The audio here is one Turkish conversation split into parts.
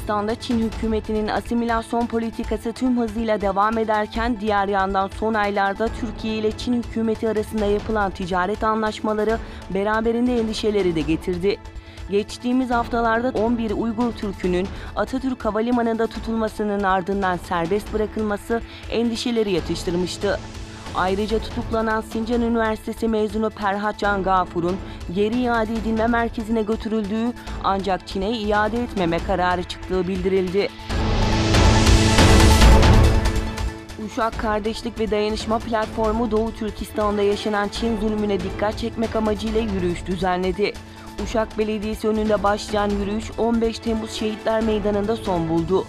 Türkistan'da Çin hükümetinin asimilasyon politikası tüm hızıyla devam ederken diğer yandan son aylarda Türkiye ile Çin hükümeti arasında yapılan ticaret anlaşmaları beraberinde endişeleri de getirdi. Geçtiğimiz haftalarda 11 Uygur Türk'ünün Atatürk Havalimanı'nda tutulmasının ardından serbest bırakılması endişeleri yatıştırmıştı. Ayrıca tutuklanan Sincan Üniversitesi mezunu Perhat Can Gafur'un geri iade edilme merkezine götürüldüğü ancak Çin'e iade etmeme kararı çıktığı bildirildi. Uşak Kardeşlik ve Dayanışma Platformu Doğu Türkistan'da yaşanan Çin zulmüne dikkat çekmek amacıyla yürüyüş düzenledi. Uşak Belediyesi önünde başlayan yürüyüş 15 Temmuz Şehitler Meydanı'nda son buldu.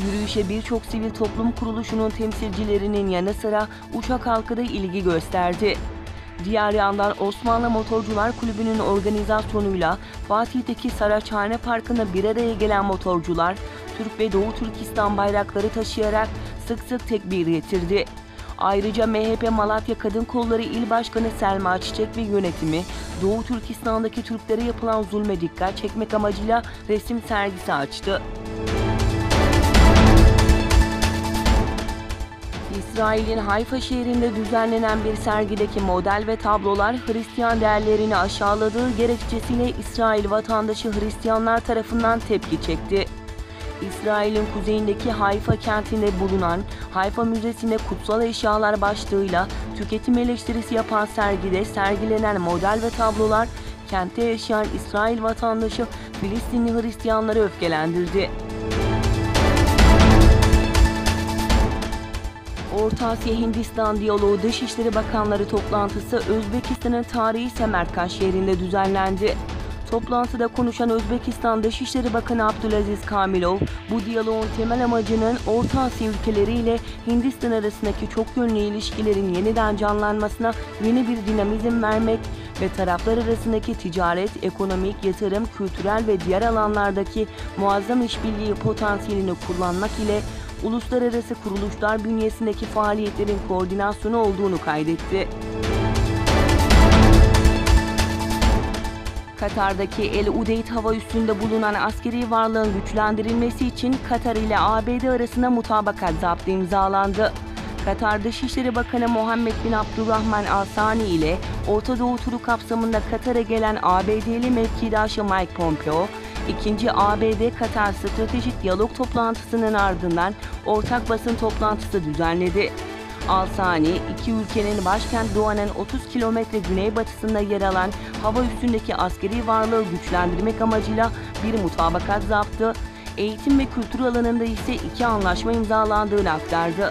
Yürüyüşe birçok sivil toplum kuruluşunun temsilcilerinin yanı sıra Uşak halkı da ilgi gösterdi. Diğer yandan Osmanlı Motorcular Kulübü'nün organizasyonuyla Fatih'teki Saraçhane Parkı'nda bir araya gelen motorcular, Türk ve Doğu Türkistan bayrakları taşıyarak sık sık tekbir getirdi. Ayrıca MHP Malatya Kadın Kolları İl Başkanı Selma Çiçek ve yönetimi Doğu Türkistan'daki Türklere yapılan zulme dikkat çekmek amacıyla resim sergisi açtı. İsrail'in Hayfa şehrinde düzenlenen bir sergideki model ve tablolar Hristiyan değerlerini aşağıladığı gerekçesiyle İsrail vatandaşı Hristiyanlar tarafından tepki çekti. İsrail'in kuzeyindeki Hayfa kentinde bulunan Hayfa Müzesi'nde kutsal eşyalar başlığıyla tüketim eleştirisi yapan sergide sergilenen model ve tablolar kentte yaşayan İsrail vatandaşı Filistinli Hristiyanları öfkelendirdi. Orta Asya Hindistan Diyaloğu Dışişleri Bakanları toplantısı Özbekistan'ın tarihi Semerkant şehrinde düzenlendi. Toplantıda konuşan Özbekistan Dışişleri Bakanı Abdulaziz Kamilov, bu diyaloğun temel amacının Orta Asya ülkeleri ile Hindistan arasındaki çok yönlü ilişkilerin yeniden canlanmasına yeni bir dinamizm vermek ve taraflar arasındaki ticaret, ekonomik, yatırım, kültürel ve diğer alanlardaki muazzam işbirliği potansiyelini kullanmak ile uluslararası kuruluşlar bünyesindeki faaliyetlerin koordinasyonu olduğunu kaydetti. Katar'daki El Udeyd hava üssünde bulunan askeri varlığın güçlendirilmesi için Katar ile ABD arasında mutabakat zaptı imzalandı. Katar Dışişleri Bakanı Muhammed bin Abdurrahman Al Thani ile Orta Doğu turu kapsamında Katar'a gelen ABD'li mevkidaşı Mike Pompeo, ikinci ABD-Katar Stratejik Diyalog toplantısının ardından ortak basın toplantısı düzenledi. Al Thani, iki ülkenin başkent Doğan'ın 30 kilometre güneybatısında yer alan hava üssündeki askeri varlığı güçlendirmek amacıyla bir mutabakat zaptı, eğitim ve kültür alanında ise iki anlaşma imzalandığını aktardı.